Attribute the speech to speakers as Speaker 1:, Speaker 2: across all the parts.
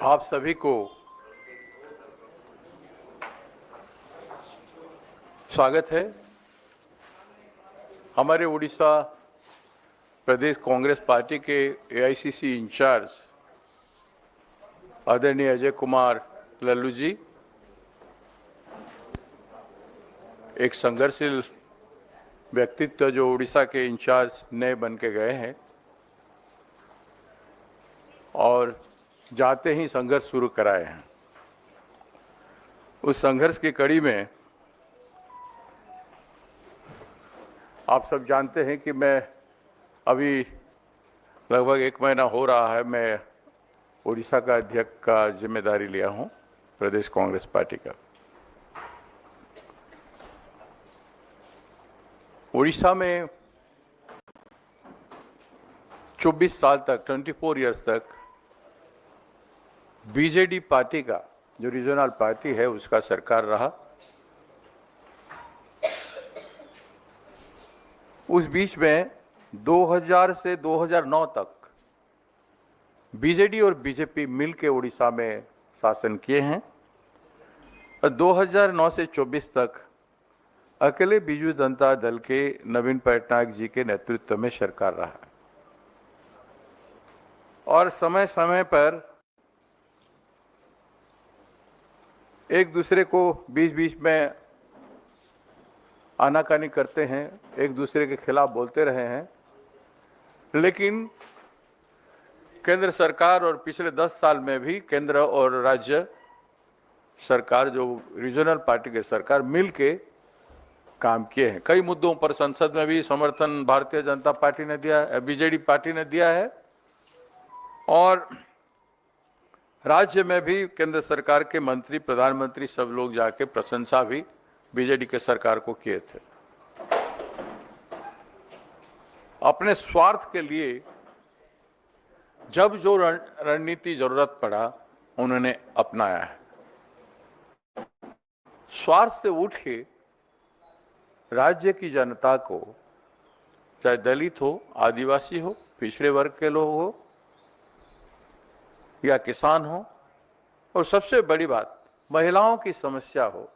Speaker 1: आप सभी को स्वागत है। हमारे उड़ीसा प्रदेश कांग्रेस पार्टी के एआईसीसी इंचार्ज आदरणीय अजय कुमार लल्लू जी एक संघर्षशील व्यक्तित्व जो उड़ीसा के इंचार्ज नए बन के गए हैं और जाते ही संघर्ष शुरू कराए हैं। उस संघर्ष की कड़ी में आप सब जानते हैं कि मैं अभी लगभग 1 महीना हो रहा है मैं उड़ीसा का अध्यक्ष का जिम्मेदारी लिया हूं प्रदेश कांग्रेस पार्टी का। उड़ीसा में 24 साल तक 24 इयर्स तक बीजेडी पार्टी का जो रीजनल पार्टी है उसका सरकार रहा। उस बीच में 2000 से 2009 तक बीजेडी और बीजेपी मिलकर उड़ीसा में शासन किए हैं और 2009 से 24 तक अकेले बीजू जनता दल के नवीन पटनायक जी के नेतृत्व में सरकार रहा और समय समय पर एक दूसरे को बीच बीच में आनाकानी करते हैं, एक दूसरे के खिलाफ बोलते रहे हैं, लेकिन केंद्र सरकार और पिछले 10 साल में भी केंद्र और राज्य सरकार जो रीजनल पार्टी के सरकार मिलके काम किए हैं। कई मुद्दों पर संसद में भी समर्थन भारतीय जनता पार्टी ने दिया है, बीजेडी पार्टी ने दिया है और राज्य में भी केंद्र सरकार के मंत्री प्रधानमंत्री सब लोग जाके प्रशंसा भी बीजेडी के सरकार को किए थे। अपने स्वार्थ के लिए जब जो रणनीति जरूरत पड़ा उन्होंने अपनाया है। स्वार्थ से उठ के राज्य की जनता को, चाहे दलित हो, आदिवासी हो, पिछड़े वर्ग के लोग हो या किसान हो, और सबसे बड़ी बात महिलाओं की समस्या हो,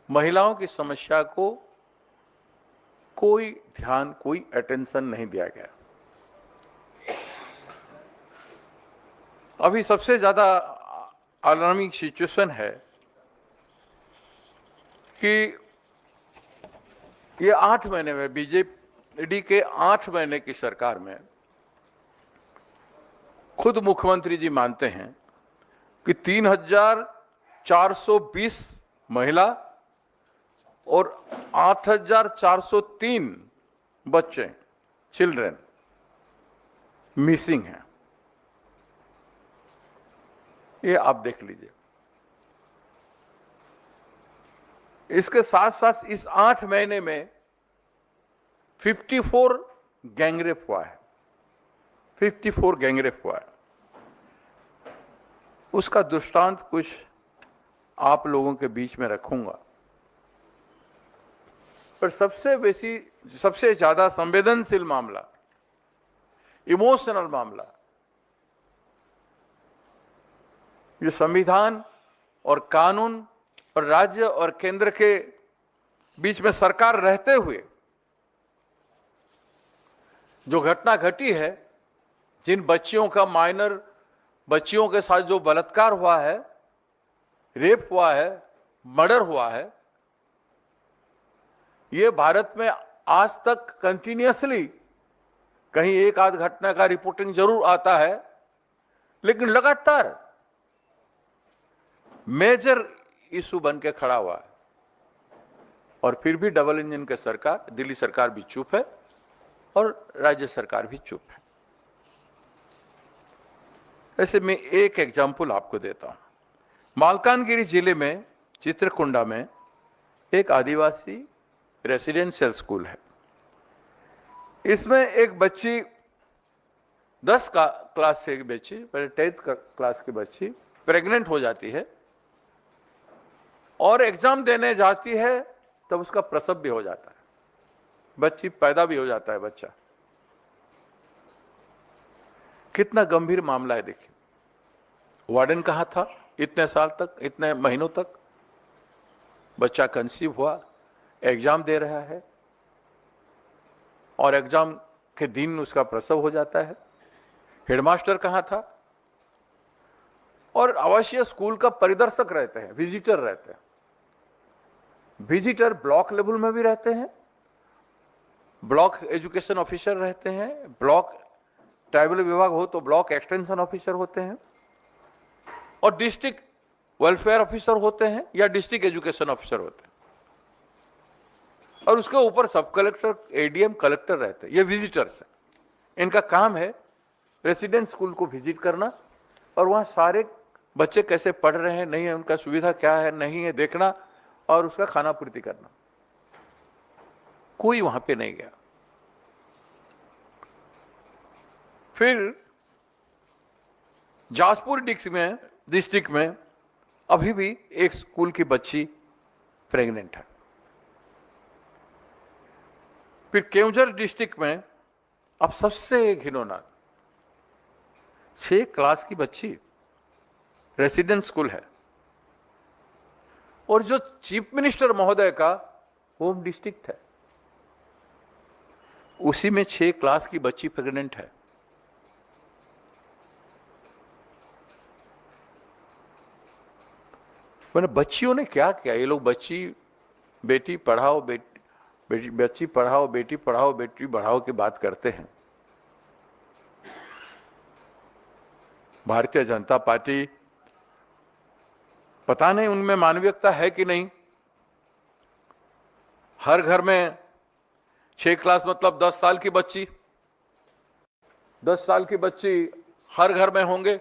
Speaker 1: महिलाओं की समस्या को कोई ध्यान, कोई अटेंशन नहीं दिया गया। अभी सबसे ज्यादा अलार्मिंग सिचुएशन है कि ये 8 महीने में बीजेडी के 8 महीने की सरकार में खुद मुख्यमंत्री जी मानते हैं कि 3420 महिला और 8403 बच्चे, चिल्ड्रन मिसिंग हैं। ये आप देख लीजिए। इसके साथ साथ इस 8 महीने में 54 गैंगरेप हुआ है, 54 गैंगरेप हुआ है। उसका दृष्टांत कुछ आप लोगों के बीच में रखूंगा, पर सबसे ज्यादा संवेदनशील मामला, इमोशनल मामला, जो संविधान और कानून और राज्य और केंद्र के बीच में सरकार रहते हुए जो घटना घटी है, जिन बच्चियों का माइनर बच्चियों के साथ जो बलात्कार हुआ है, रेप हुआ है, मर्डर हुआ है, ये भारत में आज तक कंटिन्यूअसली कहीं एक आध घटना का रिपोर्टिंग जरूर आता है, लेकिन लगातार मेजर इशू बन के खड़ा हुआ है। और फिर भी डबल इंजन की सरकार, दिल्ली सरकार भी चुप है और राज्य सरकार भी चुप है। ऐसे में एक एग्जाम्पल आपको देता हूं। मालकानगिरी जिले में चित्रकुंडा में एक आदिवासी रेसिडेंशियल स्कूल है। इसमें एक बच्ची 10 क्लास से एक बच्ची, 10th क्लास की बच्ची प्रेग्नेंट हो जाती है और एग्जाम देने जाती है तब उसका प्रसव भी हो जाता है, बच्ची पैदा भी हो जाता है बच्चा। कितना गंभीर मामला है देखिए। वार्डन कहाँ था इतने साल तक, इतने महीनों तक? बच्चा कंसीव हुआ, एग्जाम दे रहा है और एग्जाम के दिन उसका प्रसव हो जाता है। हेडमास्टर कहाँ था? और आवासीय स्कूल का परिदर्शक रहते हैं, विजिटर रहते हैं। विजिटर ब्लॉक लेवल में भी रहते हैं, ब्लॉक एजुकेशन ऑफिसर रहते हैं, ब्लॉक ट्राइबल विभाग हो तो ब्लॉक एक्सटेंशन ऑफिसर होते हैं, और डिस्ट्रिक्ट वेलफेयर ऑफिसर होते हैं या डिस्ट्रिक्ट एजुकेशन ऑफिसर होते हैं, और उसके ऊपर सब कलेक्टर, एडीएम, कलेक्टर रहते हैं। ये विजिटर्स हैं। इनका काम है रेसिडेंट स्कूल को विजिट करना और वहाँ सारे बच्चे कैसे पढ़ रहे हैं, नहीं है, उनका सुविधा क्या है, नहीं है, देखना और उसका खाना पूर्ति करना। कोई वहां पे नहीं गया। फिर जाजपुर डिस्ट्रिक्ट में अभी भी एक स्कूल की बच्ची प्रेग्नेंट है। फिर केवंझर डिस्ट्रिक्ट में अब सबसे घिनौना 6 क्लास की बच्ची, रेसिडेंट स्कूल है, और जो चीफ मिनिस्टर महोदय का होम डिस्ट्रिक्ट है उसी में 6 क्लास की बच्ची प्रेग्नेंट है। मैंने बच्चियों ने क्या किया? ये लोग बेटी पढ़ाओ, बच्ची पढ़ाओ, बेटी पढ़ाओ, बेटी बढ़ाओ की बात करते हैं। भारतीय जनता पार्टी, पता नहीं उनमें मानवीयता है कि नहीं। हर घर में 6 क्लास मतलब 10 साल की बच्ची, 10 साल की बच्ची हर घर में होंगे,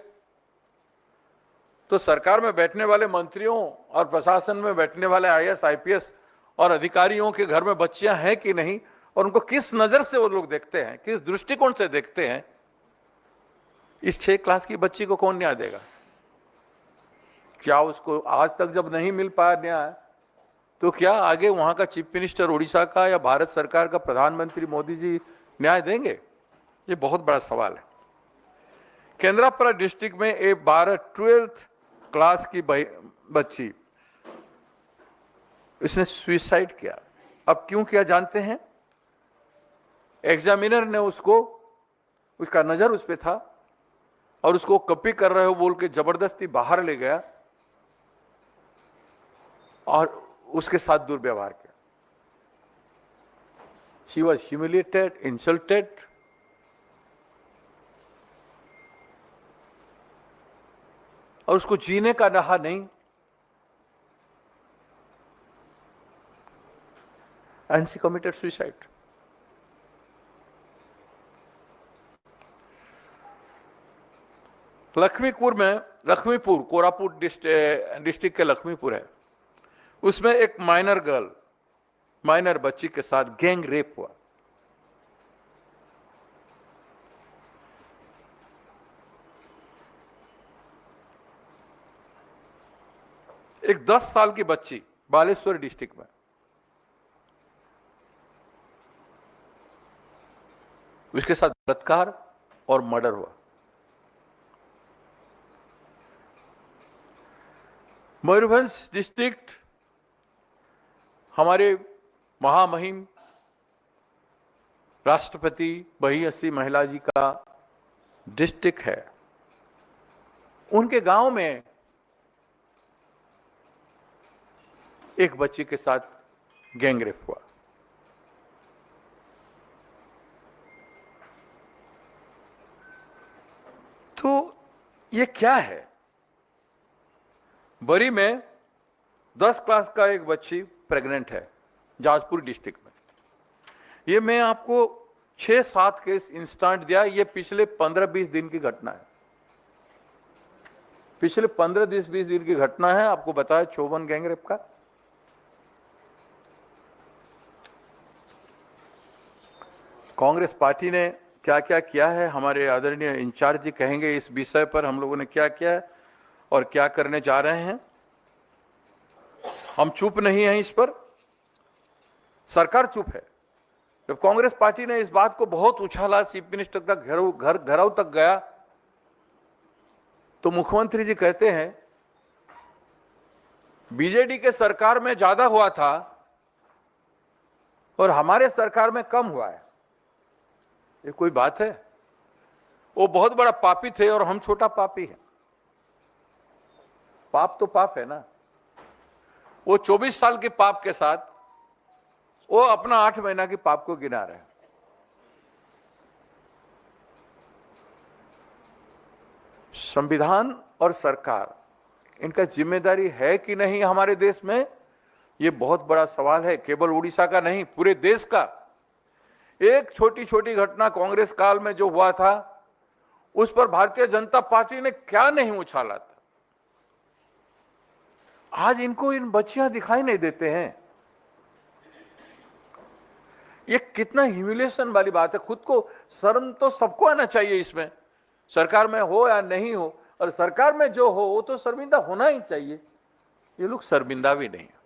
Speaker 1: तो सरकार में बैठने वाले मंत्रियों और प्रशासन में बैठने वाले आईएएस, आईपीएस और अधिकारियों के घर में बच्चियां हैं कि नहीं, और उनको किस नजर से वो लोग देखते हैं, किस दृष्टिकोण से देखते हैं, इस 6 क्लास की बच्ची को कौन न्याय देगा? क्या उसको आज तक जब नहीं मिल पाया न्याय, तो क्या आगे वहां का चीफ मिनिस्टर उड़ीसा का या भारत सरकार का प्रधानमंत्री मोदी जी न्याय देंगे? ये बहुत बड़ा सवाल है। केंद्रापड़ा डिस्ट्रिक्ट में एक 12th क्लास की बच्ची, इसने सुसाइड किया। अब क्यों किया जानते हैं? एग्जामिनर ने उसका नजर उस पे था और उसको कॉपी कर रहे हो बोल के जबरदस्ती बाहर ले गया और उसके साथ दुर्व्यवहार किया। She was humiliated, insulted. और उसको जीने का रहा नहीं, and she committed suicide. Laxmipur Koraput district के लक्ष्मीपुर है, उसमें एक माइनर बच्ची के साथ गैंग रेप हुआ। एक 10 साल की बच्ची बालेश्वर डिस्ट्रिक्ट में, उसके साथ बलात्कार और मर्डर हुआ। मयूरभंज डिस्ट्रिक्ट हमारे महामहिम राष्ट्रपति बहियसी महिला जी का डिस्ट्रिक्ट है। उनके गांव में एक बच्ची के साथ गैंग रेप हुआ। तो ये क्या है? बरी में 10 क्लास का एक बच्ची प्रेग्नेंट है जाजपुर डिस्ट्रिक्ट में। ये मैं आपको 6-7 केस इंस्टेंट दिया। ये पिछले 15-20 दिन की घटना है। पिछले 15-20 दिन की घटना है। आपको बताया चौवन गैंग रेप का। कांग्रेस पार्टी ने क्या क्या किया है, हमारे आदरणीय इंचार्ज जी कहेंगे इस विषय पर हम लोगों ने क्या किया है और क्या करने जा रहे हैं। हम चुप नहीं हैं इस पर, सरकार चुप है। जब कांग्रेस पार्टी ने इस बात को बहुत उछाला, चीफ मिनिस्टर तक घरों तक गया, तो मुख्यमंत्री जी कहते हैं बीजेडी के सरकार में ज्यादा हुआ था और हमारे सरकार में कम हुआ है। ये कोई बात है? वो बहुत बड़ा पापी थे और हम छोटा पापी हैं। पाप तो पाप है ना। वो 24 साल के पाप के साथ वो अपना 8 महीना के पाप को गिना रहे हैं। संविधान और सरकार, इनका जिम्मेदारी है कि नहीं हमारे देश में, ये बहुत बड़ा सवाल है। केवल उड़ीसा का नहीं, पूरे देश का। एक छोटी छोटी घटना कांग्रेस काल में जो हुआ था, उस पर भारतीय जनता पार्टी ने क्या नहीं उछाला था। आज इनको इन बच्चियां दिखाई नहीं देते हैं। ये कितना ह्यूमिलिएशन वाली बात है। खुद को शर्म तो सबको आना चाहिए इसमें, सरकार में हो या नहीं हो, और सरकार में जो हो वो तो शर्मिंदा होना ही चाहिए। ये लोग शर्मिंदा भी नहीं है।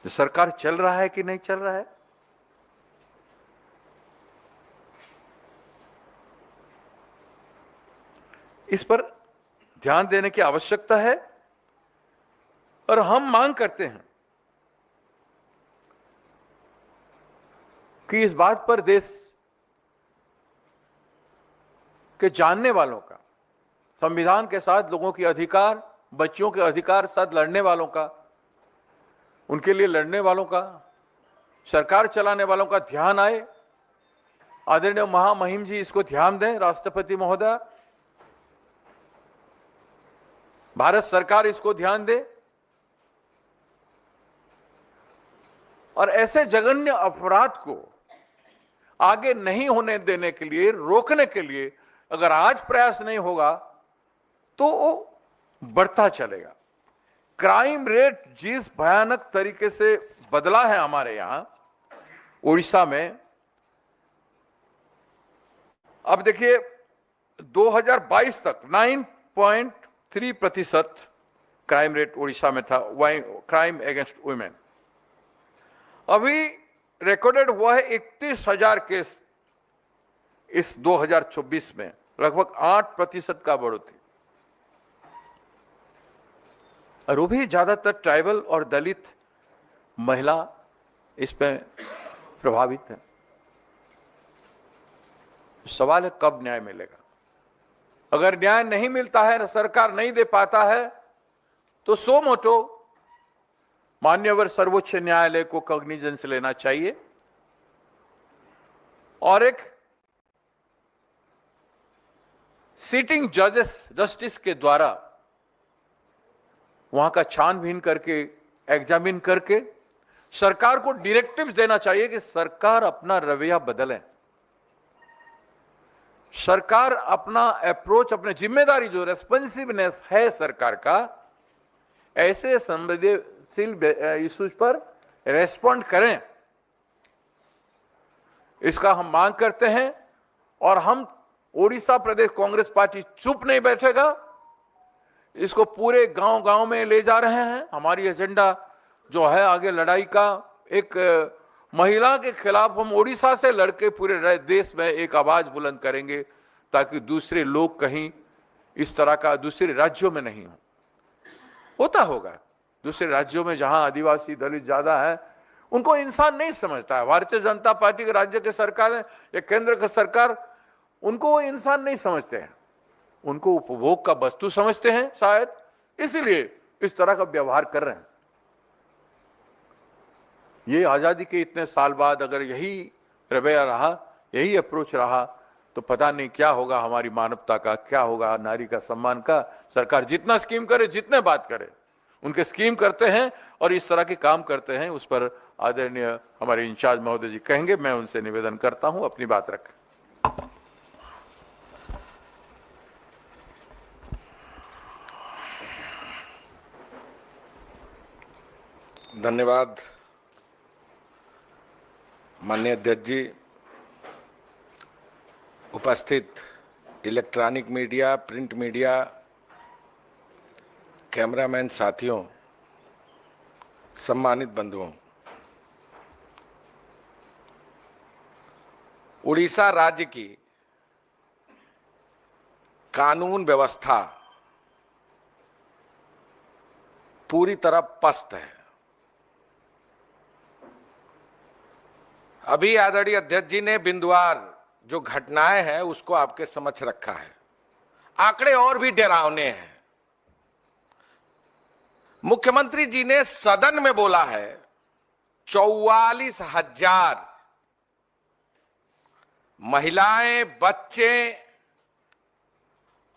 Speaker 1: सरकार चल रहा है कि नहीं चल रहा है, इस पर ध्यान देने की आवश्यकता है। और हम मांग करते हैं कि इस बात पर देश के जानने वालों का, संविधान के साथ लोगों के अधिकार, बच्चों के अधिकार साथ लड़ने वालों का, उनके लिए लड़ने वालों का, सरकार चलाने वालों का ध्यान आए। आदरणीय महामहिम जी इसको ध्यान दें, राष्ट्रपति महोदय, भारत सरकार इसको ध्यान दे और ऐसे जघन्य अपराध को आगे नहीं होने देने के लिए, रोकने के लिए अगर आज प्रयास नहीं होगा तो वो बढ़ता चलेगा। क्राइम रेट जिस भयानक तरीके से बदला है हमारे यहां उड़ीसा में, अब देखिए 2022 तक 9.3% क्राइम रेट उड़ीसा में था, क्राइम अगेंस्ट वुमेन। अभी रिकॉर्डेड हुआ है 31,000 केस इस 2024 में, लगभग 8% का बढ़ोतरी। और वो भी ज्यादातर ट्राइबल और दलित महिला इसमें प्रभावित है। सवाल है कब न्याय मिलेगा। अगर न्याय नहीं मिलता है, सरकार नहीं दे पाता है, तो सो मोटो मान्यवर सर्वोच्च न्यायालय को कॉग्निजेंस लेना चाहिए और एक सिटिंग जस्टिस के द्वारा वहां का छानबीन करके, एग्जामिन करके सरकार को डायरेक्टिव देना चाहिए कि सरकार अपना रवैया बदलें, सरकार अपना अप्रोच, अपने जिम्मेदारी जो रेस्पॉन्सिवनेस है सरकार का, ऐसे संवेदनशील इश्यूज पर रेस्पॉन्ड करें। इसका हम मांग करते हैं और हम ओडिशा प्रदेश कांग्रेस पार्टी चुप नहीं बैठेगा। इसको पूरे गांव-गांव में ले जा रहे हैं। हमारी एजेंडा जो है आगे लड़ाई का, एक महिला के खिलाफ हम ओडिशा से लड़के पूरे देश में एक आवाज बुलंद करेंगे ताकि दूसरे लोग कहीं इस तरह का दूसरे राज्यों में नहीं हो। होता होगा दूसरे राज्यों में जहां आदिवासी दलित ज्यादा है, उनको इंसान नहीं समझता है। भारतीय जनता पार्टी के राज्य के सरकार या केंद्र का सरकार उनको इंसान नहीं समझते हैं, उनको उपभोग का वस्तु समझते हैं शायद, इसीलिए इस तरह का व्यवहार कर रहे हैं। ये आजादी के इतने साल बाद अगर यही रवैया रहा, यही अप्रोच रहा, तो पता नहीं क्या होगा हमारी मानवता का, क्या होगा नारी का सम्मान का। सरकार जितना स्कीम करे, जितने बात करे, उनके स्कीम करते हैं और इस तरह के काम करते हैं, उस पर आदरणीय हमारे इंचार्ज महोदय जी कहेंगे। मैं उनसे निवेदन करता हूं अपनी बात रखें।
Speaker 2: धन्यवाद माननीय अध्यक्ष जी। उपस्थित electronic media, print media, cameraman साथियों, सम्मानित बंधुओं, उड़ीसा राज्य की कानून व्यवस्था पूरी तरह पस्त है। अभी आदरणीय अध्यक्ष जी ने बिंदुवार जो घटनाएं हैं उसको आपके समक्ष रखा है। आंकड़े और भी डरावने हैं। मुख्यमंत्री जी ने सदन में बोला है 44,000 महिलाएं, बच्चे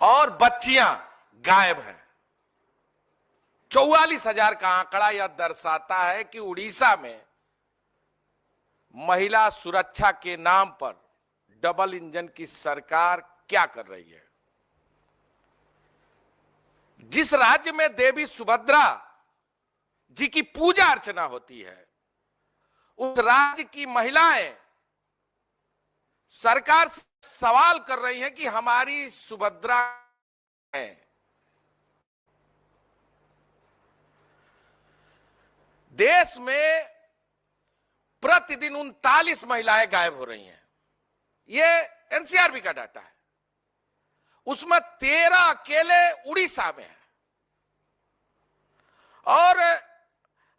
Speaker 2: और बच्चियां गायब हैं। 44,000 का आंकड़ा यह दर्शाता है कि उड़ीसा में महिला सुरक्षा के नाम पर डबल इंजन की सरकार क्या कर रही है। जिस राज्य में देवी सुभद्रा जी की पूजा अर्चना होती है, उस राज्य की महिलाएं सरकार से सवाल कर रही हैं कि हमारी सुभद्रा है। देश में प्रतिदिन 39 महिलाएं गायब हो रही हैं। यह एनसीआरबी का डाटा है। उसमें 13 अकेले उड़ीसा में है और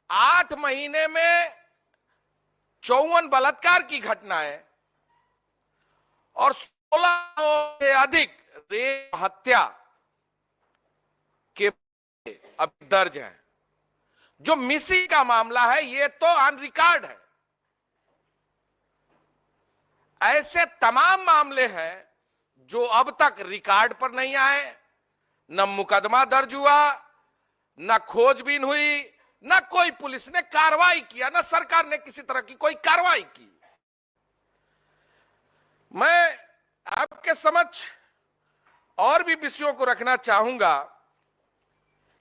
Speaker 2: 8 महीने में 54 बलात्कार की घटनाएं और 16 से अधिक रेप हत्या के अब दर्ज हैं। जो मिसिंग का मामला है यह तो ऑन रिकॉर्ड है। ऐसे तमाम मामले हैं जो अब तक रिकॉर्ड पर नहीं आए, न मुकदमा दर्ज हुआ, न खोजबीन हुई, न कोई पुलिस ने कार्रवाई किया, न सरकार ने किसी तरह की कोई कार्रवाई की। मैं आपके समक्ष और भी विषयों को रखना चाहूंगा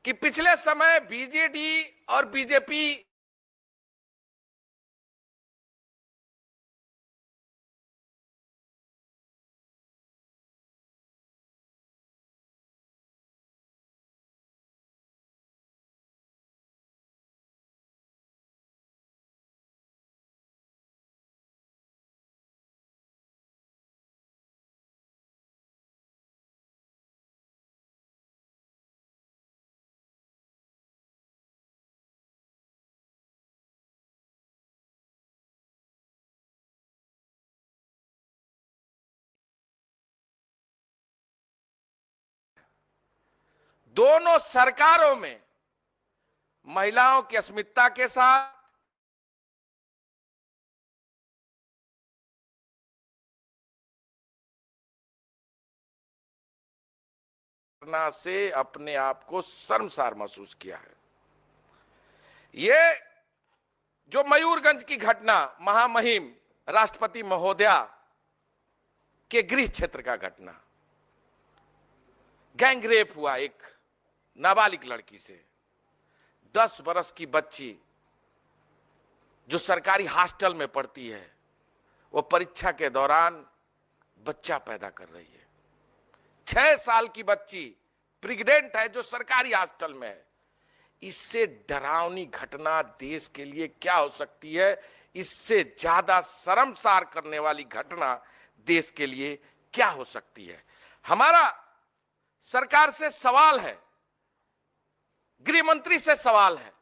Speaker 2: कि पिछले समय बीजेडी और बीजेपी दोनों सरकारों में महिलाओं की अस्मिता के साथ से अपने आप को शर्मसार महसूस किया है। ये जो मयूरगंज की घटना, महामहिम राष्ट्रपति महोदया के गृह क्षेत्र का घटना, गैंग रेप हुआ एक नाबालिग लड़की से, 10 बरस की बच्ची जो सरकारी हॉस्टल में पढ़ती है, वो परीक्षा के दौरान बच्चा पैदा कर रही है। 6 साल की बच्ची प्रेग्नेंट है जो सरकारी हॉस्टल में है। इससे डरावनी घटना देश के लिए क्या हो सकती है? इससे ज्यादा शर्मसार करने वाली घटना देश के लिए क्या हो सकती है? हमारा सरकार से सवाल है, गृह मंत्री से सवाल है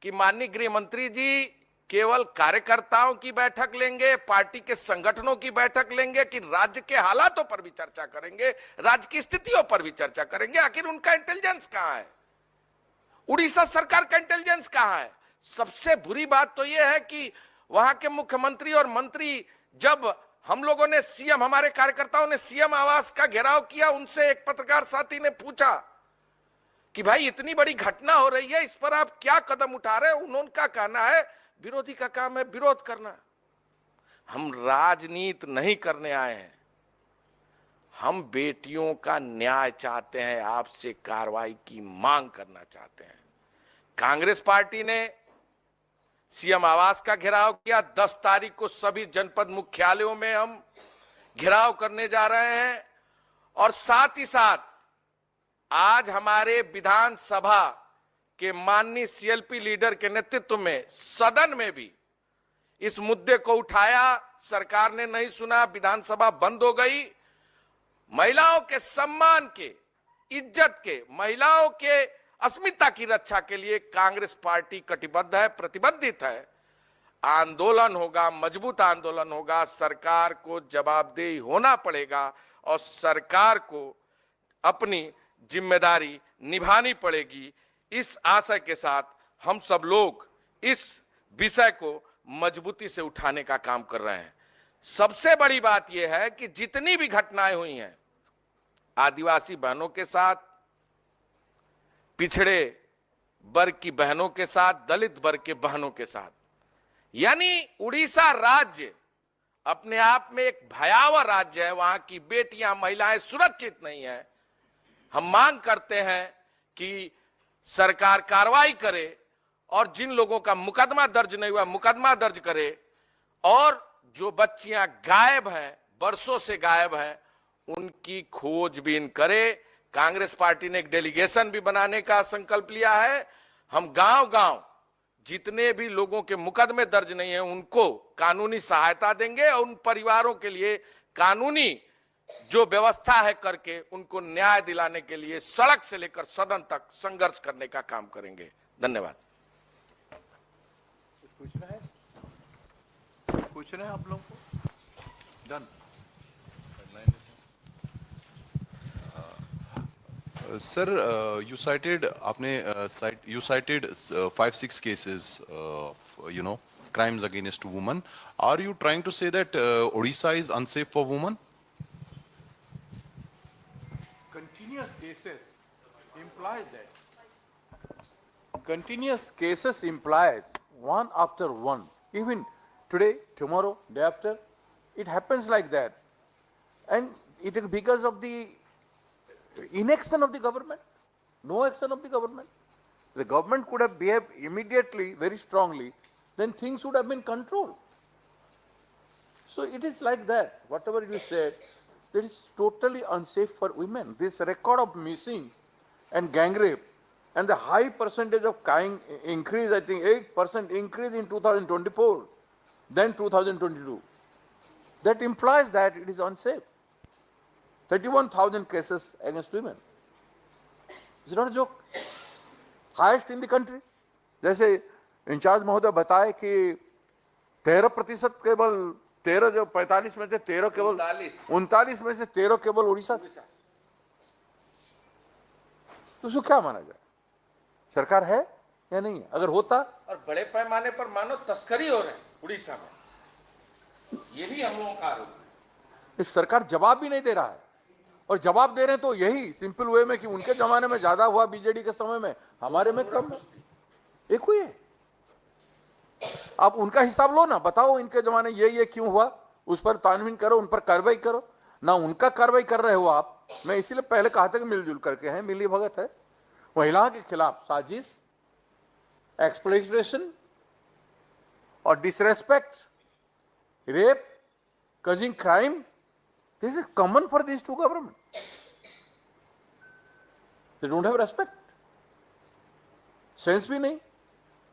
Speaker 2: कि माननीय गृह मंत्री जी केवल कार्यकर्ताओं की बैठक लेंगे, पार्टी के संगठनों की बैठक लेंगे कि राज्य के हालातों पर भी चर्चा करेंगे, राज्य की स्थितियों पर भी चर्चा करेंगे? आखिर उनका इंटेलिजेंस कहां है? उड़ीसा सरकार का इंटेलिजेंस कहां है? सबसे बुरी बात तो यह है कि वहां के मुख्यमंत्री और मंत्री, जब हम लोगों ने सीएम, हमारे कार्यकर्ताओं ने सीएम आवास का घेराव किया, उनसे एक पत्रकार साथी ने पूछा कि भाई इतनी बड़ी घटना हो रही है, इस पर आप क्या कदम उठा रहे हैं? उन्होंने कहना है विरोधी का काम है विरोध करना। हम राजनीति नहीं करने आए हैं, हम बेटियों का न्याय चाहते हैं, आपसे कार्रवाई की मांग करना चाहते हैं। कांग्रेस पार्टी ने सीएम आवास का घेराव किया। 10 तारीख को सभी जनपद मुख्यालयों में हम घेराव करने जा रहे हैं और साथ ही साथ आज हमारे विधानसभा के माननीय सीएलपी लीडर के नेतृत्व में सदन में भी इस मुद्दे को उठाया। सरकार ने नहीं सुना, विधानसभा बंद हो गई। महिलाओं के सम्मान के, इज्जत के, महिलाओं के अस्मिता की रक्षा के लिए कांग्रेस पार्टी कटिबद्ध है, प्रतिबद्धित है। आंदोलन होगा, मजबूत आंदोलन होगा, सरकार को जवाबदेही होना पड़ेगा और सरकार को अपनी जिम्मेदारी निभानी पड़ेगी। इस आशय के साथ हम सब लोग इस विषय को मजबूती से उठाने का काम कर रहे हैं। सबसे बड़ी बात यह है कि जितनी भी घटनाएं हुई हैं आदिवासी बहनों के साथ, पिछड़े वर्ग की बहनों के साथ, दलित वर्ग के बहनों के साथ, यानी उड़ीसा राज्य अपने आप में एक भयावह राज्य है। वहां की बेटियां, महिलाएं सुरक्षित नहीं है। हम मांग करते हैं कि सरकार कार्रवाई करे और जिन लोगों का मुकदमा दर्ज नहीं हुआ मुकदमा दर्ज करे, और जो बच्चियां गायब हैं, बरसों से गायब हैं, उनकी खोजबीन करे। कांग्रेस पार्टी ने एक डेलीगेशन भी बनाने का संकल्प लिया है। हम गांव-गांव जितने भी लोगों के मुकदमे दर्ज नहीं है उनको कानूनी सहायता देंगे और उन परिवारों के लिए कानूनी जो व्यवस्था है करके उनको न्याय दिलाने के लिए सड़क से लेकर सदन तक संघर्ष करने का काम करेंगे। धन्यवाद।
Speaker 1: पूछना है आप लोगों को? Done.
Speaker 3: Sir, you cited 5-6 cases of crimes against women. Are you trying to say that Odisha is unsafe for women?
Speaker 1: Continuous cases implies that. Continuous cases implies one after one. Even today, tomorrow, day after, it happens like that. And it is because of the inaction of the government, no action of the government. The government could have behaved immediately, very strongly, then things would have been controlled. So it is like that. Whatever you said, that is totally unsafe for women. This record of missing and gang rape and the high percentage of crime increase, I think 8% increase in 2024, then 2022. That implies that it is unsafe. 31,000 cases against women. It's not a joke. Highest in the country. जैसे in charge महोदय बताए कि 13% केवल 13 जो 45 में से 13 केवल 39 में से 13 केवल उड़ीसा से। तो उसको क्या माना जाए? सरकार है या नहीं है? अगर होता
Speaker 2: और बड़े पैमाने पर मानो तस्करी हो रही है उड़ीसा में, ये भी हम लोगों का आरोप है।
Speaker 1: इस सरकार जवाब भी नहीं दे रहा है, और जवाब दे रहे हैं तो यही सिंपल वे में कि उनके जमाने में ज्यादा हुआ, बीजेडी के समय में, हमारे में कम। एक हुई है। आप उनका हिसाब लो ना, बताओ इनके जमाने ये क्यों हुआ, उस पर तानवीन करो, उन पर कार्रवाई करो ना। उनका कार्रवाई कर रहे हो आप। मैं इसीलिए पहले कहा था कि मिलजुल करके हैं, मिली भगत है। महिलाओं के खिलाफ साजिश, एक्सप्लॉइटेशन और disrespect, rape, causing crime, this is common for these two governments. They don't have respect, sense भी नहीं,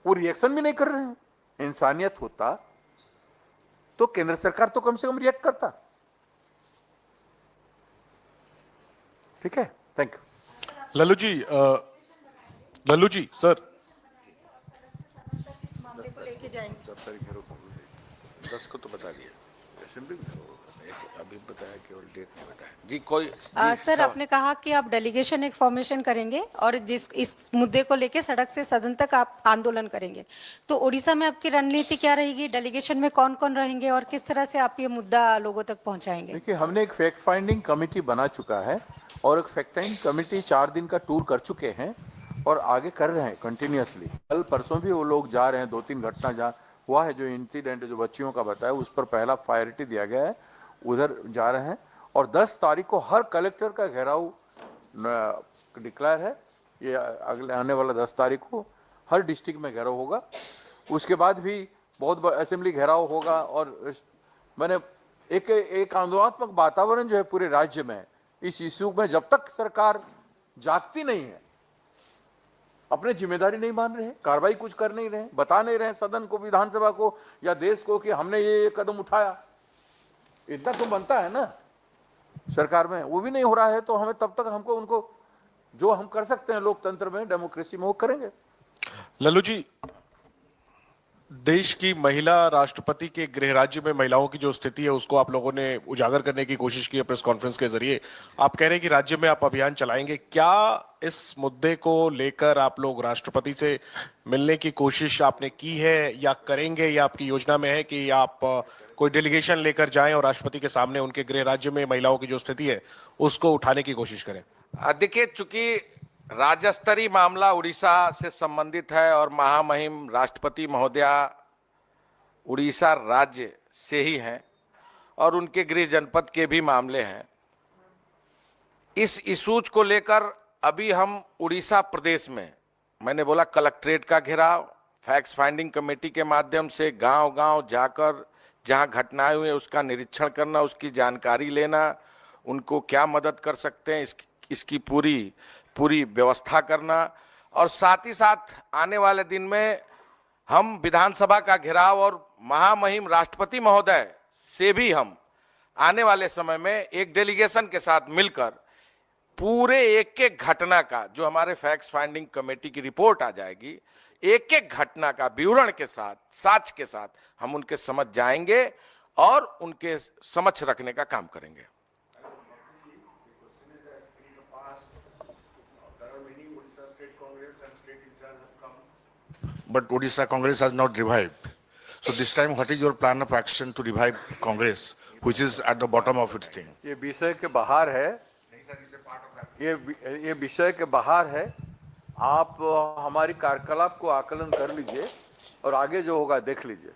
Speaker 1: वो रिएक्शन भी नहीं कर रहे हैं। इंसानियत होता तो केंद्र सरकार तो कम से कम रिएक्ट करता। ठीक है, thank you.
Speaker 4: Lallu ji sir,
Speaker 5: इस मामले को लेके जाएंगे।
Speaker 2: 10 को तो बता दिया, अभी बताया, केवल डेट नहीं बताया जी। कोई
Speaker 5: सर, आपने कहा कि आप डेलीगेशन एक फॉर्मेशन करेंगे और इस मुद्दे को लेके सड़क से सदन तक आप आंदोलन करेंगे, तो उड़ीसा में आपकी रणनीति क्या रहेगी? डेलीगेशन में कौन कौन रहेंगे और किस तरह से आप ये मुद्दा लोगों तक पहुंचाएंगे?
Speaker 1: देखिए, हमने एक फैक्ट फाइंडिंग कमेटी बना चुका है और एक फैक्ट फाइंडिंग कमेटी 4 दिन का टूर कर चुके हैं और आगे कर रहे हैं कंटिन्यूअसली। कल परसों भी वो लोग जा रहे हैं। 2-3 घटना जहाँ हुआ है, जो इंसिडेंट जो बच्चियों का बताया, उस पर पहला प्रायोरिटी दिया गया है, उधर जा रहे हैं। और 10 तारीख को हर कलेक्टर का घेराव डिक्लेयर है। ये अगले आने वाला 10 तारीख को हर डिस्ट्रिक्ट में घेराव होगा। उसके बाद भी बहुत असेंबली घेराव होगा। और मैंने एक आंदोलनात्मक वातावरण जो है पूरे राज्य में इस इश्यू में, जब तक सरकार जागती नहीं है, अपने जिम्मेदारी नहीं मान रहे, कार्रवाई कुछ कर नहीं रहे, बता नहीं रहे सदन को, विधानसभा को या देश को कि हमने ये कदम उठाया, इतना तो बनता है ना। सरकार में, वो भी नहीं हो रहा है, तो हमें तब तक हमको उनको जो हम कर सकते हैं लोकतंत्र में, डेमोक्रेसी में, वो करेंगे।
Speaker 4: लल्लू जी, देश की महिला राष्ट्रपति के गृह राज्य में महिलाओं की जो स्थिति है उसको आप लोगों ने उजागर करने की कोशिश की है प्रेस कॉन्फ्रेंस के जरिए। आप कह रहे हैं कि राज्य में आप अभियान चलाएंगे। क्या इस मुद्दे को लेकर आप लोग राष्ट्रपति से मिलने की कोशिश आपने की है या करेंगे, या आपकी योजना में है कि आप कोई डेलीगेशन लेकर जाएं और राष्ट्रपति के सामने उनके गृह राज्य में महिलाओं की जो स्थिति है उसको उठाने की कोशिश करें?
Speaker 2: देखिए, चूंकि राज्य स्तरीय मामला उड़ीसा से संबंधित है और महामहिम राष्ट्रपति महोदया उड़ीसा राज्य से ही हैं और उनके गृह जनपद के भी मामले हैं, इस इशूज को लेकर अभी हम उड़ीसा प्रदेश में, मैंने बोला कलेक्ट्रेट का घेराव, फैक्ट फाइंडिंग कमेटी के माध्यम से गांव गांव जाकर जहां घटनाएं हुई उसका निरीक्षण करना, उसकी जानकारी लेना, उनको क्या मदद कर सकते हैं इसकी पूरी व्यवस्था करना, और साथ ही साथ आने वाले दिन में हम विधानसभा का घेराव और महामहिम राष्ट्रपति महोदय से भी हम आने वाले समय में एक डेलीगेशन के साथ मिलकर पूरे एक एक घटना का, जो हमारे फैक्ट फाइंडिंग कमेटी की रिपोर्ट आ जाएगी, एक एक घटना का विवरण के साथ, साक्ष्य के साथ हम उनके समझ जाएंगे और उनके समक्ष रखने का काम करेंगे।
Speaker 6: But Odisha Congress has not revived. So this time, what is your plan of action to revive Congress, which is at the bottom of its thing?
Speaker 1: ये विषय के बाहर है, ये विषय के बाहर है। आप हमारी कार्यकलाप को आकलन कर लीजिए और आगे जो होगा देख लीजिए।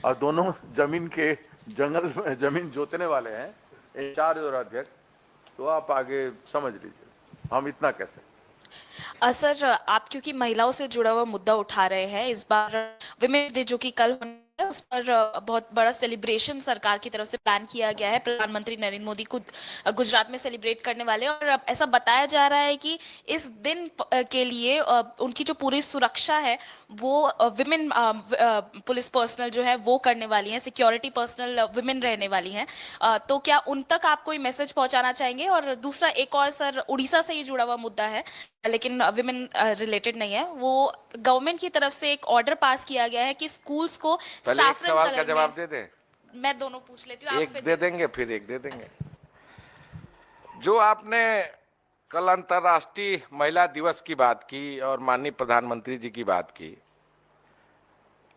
Speaker 1: और दोनों जमीन जोतने वाले हैं, इंचार्ज और अध्यक्ष, तो आप आगे समझ लीजिए, हम इतना कैसे।
Speaker 7: सर, आप क्योंकि महिलाओं से जुड़ा हुआ मुद्दा उठा रहे हैं, इस बार विमेंस डे जो कि कल होने है, उस पर बहुत बड़ा सेलिब्रेशन सरकार की तरफ से प्लान किया गया है। प्रधानमंत्री नरेंद्र मोदी खुद गुजरात में सेलिब्रेट करने वाले हैं और अब ऐसा बताया जा रहा है कि इस दिन के लिए उनकी जो पूरी सुरक्षा है वो विमेन पुलिस पर्सनल जो है वो करने वाली हैं, सिक्योरिटी पर्सनल विमेन रहने वाली हैं। तो क्या उन तक आप कोई मैसेज पहुंचाना चाहेंगे? और दूसरा एक और सर, उड़ीसा से ही जुड़ा हुआ मुद्दा है लेकिन विमेन रिलेटेड नहीं है। वो गवर्नमेंट की तरफ से एक ऑर्डर पास किया गया है कि स्कूल्स को
Speaker 2: पहले एक सवाल का जवाब दे दे।
Speaker 7: मैं दोनों पूछ लेती हूँ,
Speaker 2: एक दे देंगे फिर एक दे देंगे। जो आपने कल अंतर्राष्ट्रीय महिला दिवस की बात की और माननीय प्रधानमंत्री जी की बात की,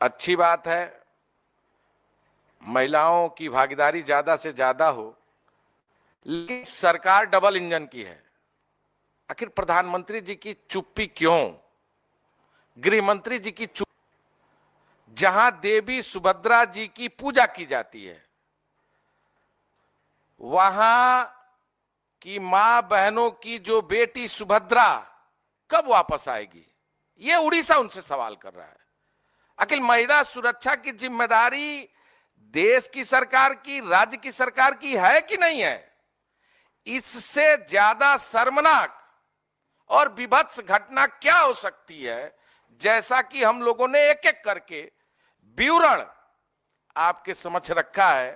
Speaker 2: अच्छी बात है, महिलाओं की भागीदारी ज्यादा से ज्यादा हो, लेकिन सरकार डबल इंजन की है। आखिर प्रधानमंत्री जी की चुप्पी क्यों? गृह मंत्री जी की चुप्पी? जहां देवी सुभद्रा जी की पूजा की जाती है, वहां की मां बहनों की जो बेटी सुभद्रा कब वापस आएगी? ये उड़ीसा उनसे सवाल कर रहा है। आखिर महिला सुरक्षा की जिम्मेदारी देश की सरकार की, राज्य की सरकार की है कि नहीं है? इससे ज्यादा शर्मनाक और विभत्स घटना क्या हो सकती है? जैसा कि हम लोगों ने एक एक करके विवरण आपके समक्ष रखा है।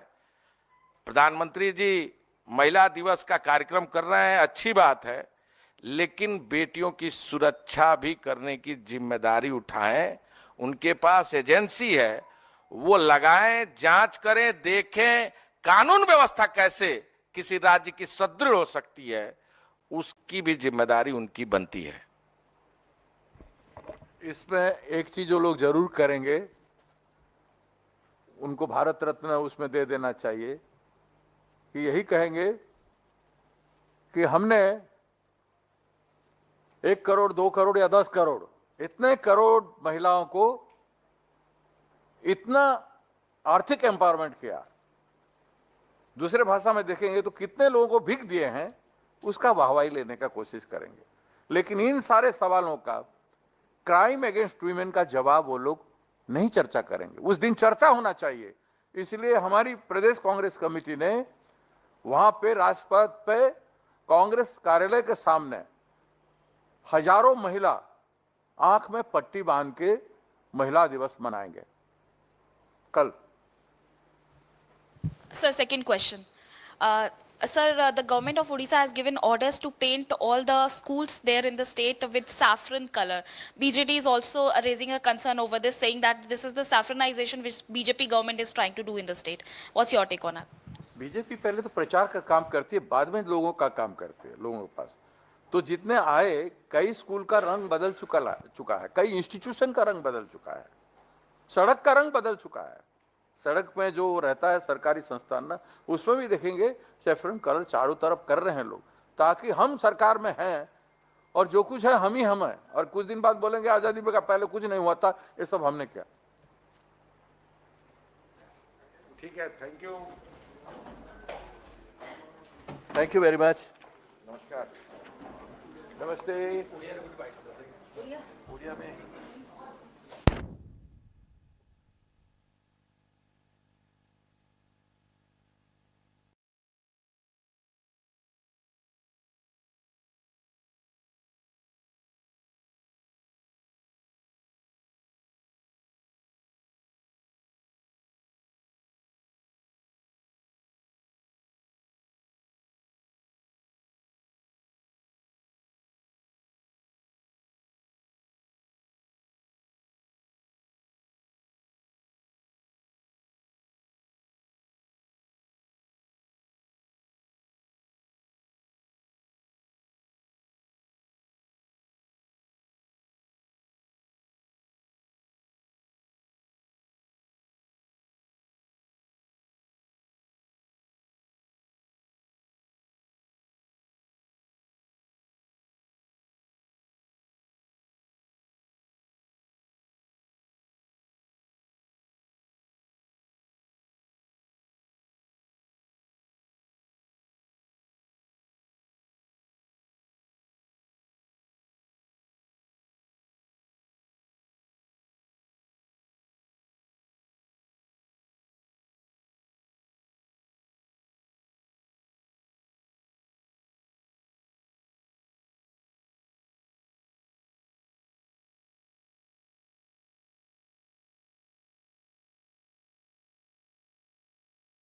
Speaker 2: प्रधानमंत्री जी महिला दिवस का कार्यक्रम कर रहे हैं, अच्छी बात है, लेकिन बेटियों की सुरक्षा भी करने की जिम्मेदारी उठाएं। उनके पास एजेंसी है, वो लगाएं, जांच करें, देखें कानून व्यवस्था कैसे किसी राज्य की सुदृढ़ हो सकती है, उसकी भी जिम्मेदारी उनकी बनती है।
Speaker 1: इसमें एक चीज जो लोग जरूर करेंगे, उनको भारत रत्न उसमें दे देना चाहिए, कि यही कहेंगे कि हमने 1 करोड़ 2 करोड़ या 10 करोड़ इतने करोड़ महिलाओं को इतना आर्थिक एम्पावरमेंट किया। दूसरे भाषा में देखेंगे तो कितने लोगों को भीख दिए हैं, उसका वाहवाही लेने का कोशिश करेंगे। लेकिन इन सारे सवालों का, क्राइम अगेंस्ट वुमेन का जवाब वो लोग नहीं चर्चा करेंगे। उस दिन चर्चा होना चाहिए। इसलिए हमारी प्रदेश कांग्रेस कमेटी ने वहां पे राजपथ पे कांग्रेस कार्यालय के सामने हजारों महिला आंख में पट्टी बांध के महिला दिवस मनाएंगे कल।
Speaker 7: Sir, second question, Sir, the government of Odisha has given orders to paint all the schools there in the state with saffron color. BJD is also raising a concern over this, saying that this is the saffronization which BJP government is trying to do in the state. What's your take on that?
Speaker 1: BJP पहले तो प्रचार का काम करती है, बाद में लोगों का काम करती है, लोगों के पास। तो जितने आए, कई स्कूल का रंग बदल चुका है, कई इंस्टीट्यूशन का रंग बदल चुका है, सड़क का रंग बदल चुका है। सड़क में जो रहता है सरकारी संस्थान ना, उसमें भी देखेंगे सैफरन कलर चारों तरफ कर रहे हैं लोग, ताकि हम सरकार में हैं और जो कुछ है हम ही हम हैं, और कुछ दिन बाद बोलेंगे आजादी में पहले कुछ नहीं हुआ था, ये सब हमने किया।
Speaker 2: ठीक है, thank you.
Speaker 1: Thank you very much. नमस्कार, नमस्ते। उड़िया में